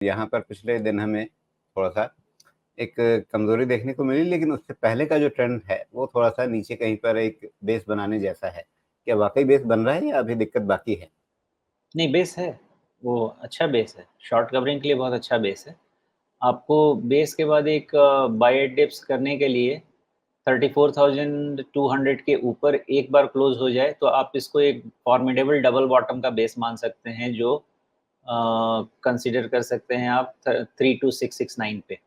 यहाँ पर पिछले दिन हमें थोड़ा-सा एक कमज़ोरी देखने को मिली, लेकिन उससे पहले का जो ट्रेंड है, वो थोड़ा-सा नीचे कहीं पर एक बेस बनाने जैसा है। क्या वाक़ई बेस बन रहा है या अभी दिक्कत बाकी है? नहीं, बेस है, वो अच्छा बेस है, शॉर्ट कवरिंग के लिए बहुत अच्छा बेस है। आपको बेस के बाद एक बाय डिप्स करने के लिए 34,200 के ऊपर एक बार क्लोज़ हो जाए, तो आप इसको एक फ़ॉर्मिडेबल डबल बॉटम का बेस मान सकते हैं, जो कंसीडर कर सकते हैं आप 32669 पे।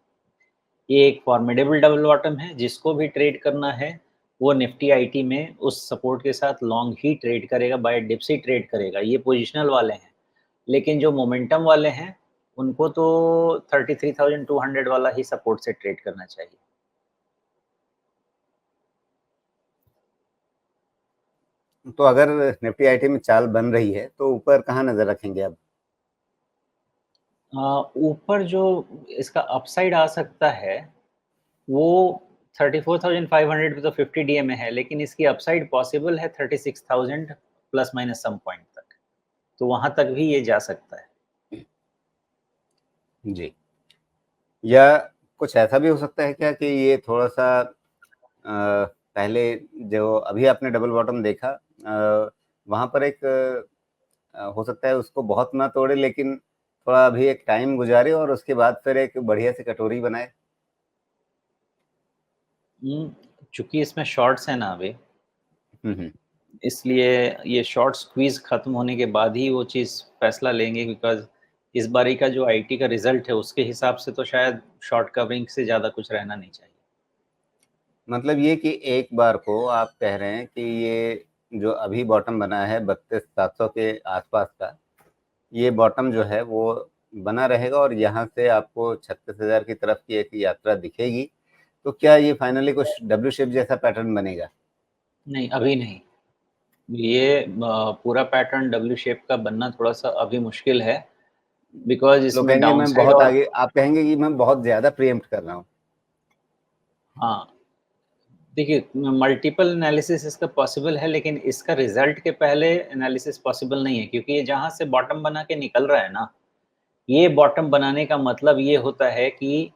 ये एक फ़ॉर्मिडेबल डबल बॉटम है, जिसको भी ट्रेड करना है, वो निफ्टी आईटी में उस सपोर्ट के साथ लॉन्ग ही ट्रेड करेगा, बाय डिप्स ही ट्रेड करेगा। ये पोजिशनल वाले हैं। लेकिन जो मोमेंटम वाले हैं, उनको तो 33,200 वाला ही सपोर्ट से ट्रेड करना चाहिए। तो अगर निफ्टी आईटी में चाल बन रही है, तो ऊपर कहाँ नज़र रखेंगे अब? ऊपर जो इसका अपसाइड आ सकता है, वो 34,500 पे तो 50 डीए में है, लेकिन इसकी अपसाइड पॉसिबल है 36,000 प्लस माइनस सम पॉइंट तक। तो वहाँ तक भी ये जा सकता है। जी। या कुछ ऐसा भी हो सकता है क्या कि ये थोड़ा-सा पहले जो अभी आपने डबल बॉटम देखा, वहाँ पर एक हो सकता है उसको बहुत ना तोड़े, लेकिन थोड़ा अभी एक टाइम गुज़ारे और उसके बाद फिर एक बढ़िया सी कटोरी बनाए? चूँकि इसमें शॉर्ट्स हैं ना अभी, हुँ, हुँ। इसलिए ये शॉर्ट स्क्वीज़ खत्म होने के बाद ही वो चीज़ फ़ैसला लेंगे, बिकॉज़ इस बारी का जो आईटी का रिज़ल्ट है, उसके हिसाब से तो शायद शॉर्ट कवरिंग से ज़्यादा कुछ रहना नहीं चाहिए। मतलब ये कि एक बार को आप कह रहे हैं कि ये जो अभी बॉटम बना है 32,700 के आसपास का, ये बॉटम जो है वो बना रहेगा और यहाँ से आपको 36,000 की तरफ की एक यात्रा दिखेगी। तो क्या ये फाइनली कुछ डब्ल्यू शेप जैसा पैटर्न बनेगा? नहीं, अभी नहीं। ये पूरा पैटर्न डब्ल्यू शेप का बनना थोड़ा-सा अभी मुश्किल है, बिकॉज़ लोग इसमें कहेंगे मैं डाउनसाइड बहुत और आगे, आप कहेंगे कि मैं बहुत ज़्यादा प्रीएम्प्ट कर रहा हूँ। हाँ, देखिए मल्टीपल एनालिसिस इसका पॉसिबल है, लेकिन इसका रिज़ल्ट के पहले एनालिसिस पॉसिबल नहीं है, क्योंकि ये जहाँ से बॉटम बना के निकल रहा है ना, ये बॉटम बनाने का मतलब ये होता है कि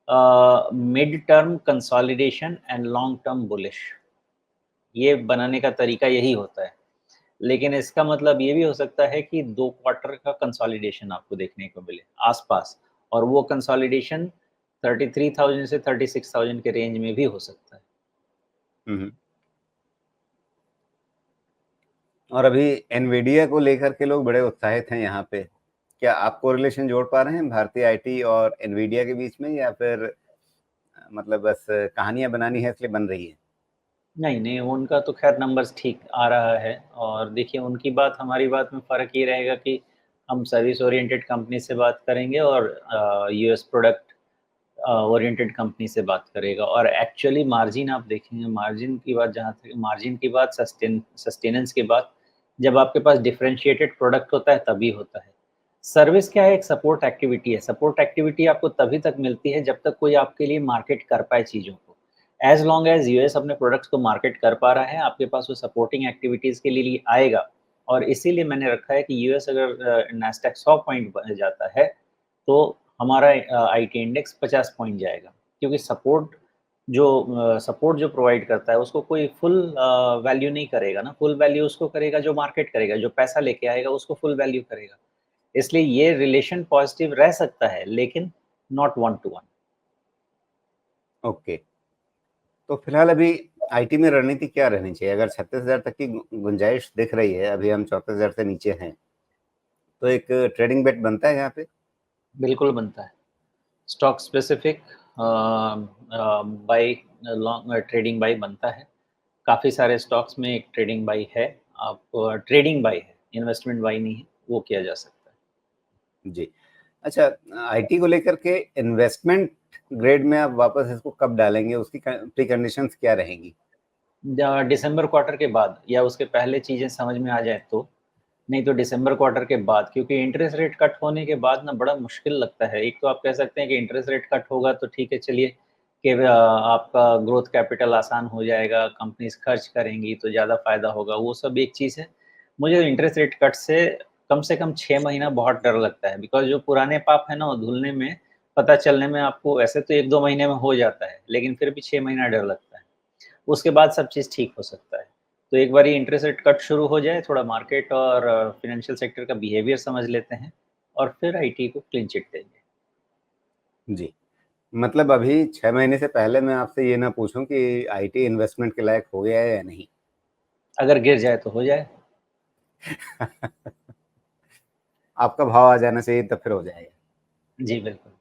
mid term consolidation and long term bullish, ये बनाने का तरीका यही होता है। लेकिन इसका मतलब ये भी हो सकता है कि 2 क्वार्टर का कंसोलिडेशन आपको देखने को मिले आस-पास, और वो कंसोलिडेशन 33,000 से 36,000 के रेंज में भी हो सकता है। हुँ, हुँ। और अभी एनवीडिया को लेकर के लोग बड़े उत्साहित हैं यहाँ पे। क्या आप कोरिलेशन जोड़ पा रहे हैं भारतीय आईटी और एनवीडिया के बीच में, या फिर मतलब बस कहानियाँ बनानी है इसलिए बन रही है? नहीं, नहीं, उनका तो ख़ैर नंबर्स ठीक आ रहा है, और देखिए उनकी बात हमारी बात में फ़र्क ये रहेगा कि हम सर्विस ओरिएंटेड कंपनी से बात करेंगे और यूएस प्रोडक्ट ओरिएंटेड कंपनी से बात करेगा, और एक्चुअली मार्जिन आप देखेंगे, मार्जिन की बात जहाँ तक, मार्जिन की बात, सस्टेनेंस की बात, जब आपके पास डिफरेंशिएटेड प्रोडक्ट होता है तभी होता है। सर्विस क्या है, एक सपोर्ट एक्टिविटी है। सपोर्ट एक्टिविटी आपको तभी तक मिलती है जब तक कोई आपके लिए मार्केट कर पाए चीज़ों को। एज़ लॉन्ग एज़ यूएस अपने प्रोडक्ट्स को मार्केट कर पा रहा है, आपके पास वो सपोर्टिंग एक्टिविटीज़ के लिए आएगा, और इसीलिए मैंने रखा है कि यूएस अगर नास्डैक 100 पॉइंट बन जाता है, तो हमारा आईटी इंडेक्स 50 पॉइंट जाएगा, क्योंकि सपोर्ट जो प्रोवाइड करता है, उसको कोई फुल वैल्यू नहीं करेगा ना, फुल वैल्यू उसको करेगा जो मार्केट करेगा, जो पैसा लेके आएगा उसको फुल वैल्यू करेगा। इसलिए ये रिलेशन पॉजिटिव रह सकता है, लेकिन not one two one. Okay. तो फिलहाल अभी आईटी में रणनीति क्या रहनी चाहिए? अगर 36,000 तक की गुंजाइश दिख रही है, अभी हम 34,000 से नीचे हैं, तो एक ट्रेडिंग बेट बनता है यहाँ पे? बिल्कुल बनता है। Stock specific by long trading by बनता है। काफ़ी सारे स्टॉक्स में एक ट्रेडिंग बाई है। आप ट्रेडिंग बाई है, इन्वेस्टमेंट बाई नहीं है, वो किया जा सकता है। जी। अच्छा, आईटी को लेकर के इन्वेस्टमेंट ग्रेड में आप वापस इसको कब डालेंगे? उसकी प्री कंडीशंस क्या रहेंगी? दिसंबर क्वार्टर के बाद या उसके पहले चीज़ें समझ में आ जाए तो, नहीं तो दिसंबर क्वार्टर के बाद, क्योंकि इंटरेस्ट रेट कट होने के बाद ना बड़ा मुश्किल लगता है। एक तो आप कह सकते हैं कि इंटरेस्ट रेट कट होगा तो ठीक है, चलिए कि आपका ग्रोथ कैपिटल आसान हो जाएगा, कंपनीज़ खर्च करेंगी तो ज़्यादा फ़ायदा होगा, वो सब एक चीज़ है। मुझे इंटरेस्ट रेट कट से कम से कम 6 महीना बहुत डर लगता है, बिकॉज़ जो पुराने पाप है ना, वो धुलने में, पता चलने में आपको वैसे तो 1-2 महीने में हो जाता है, लेकिन फिर भी 6 महीना डर लगता है। उसके बाद सब चीज़ ठीक हो सकता है। तो एक बारी इंटरेस्ट रेट कट शुरू हो जाए, थोड़ा मार्केट और फ़ाइनेंशियल सेक्टर का बिहेवियर समझ लेते हैं और फिर आईटी को क्लीन चिट देंगे। जी। मतलब अभी 6 महीने से पहले मैं आपसे ये ना पूछूँ कि आईटी इन्वेस्टमेंट के लायक हो गया है या नहीं? अगर गिर जाए तो हो जाए। आपका भाव आ जाना चाहिए तब फिर हो जाएगा। जी, बिल्कुल।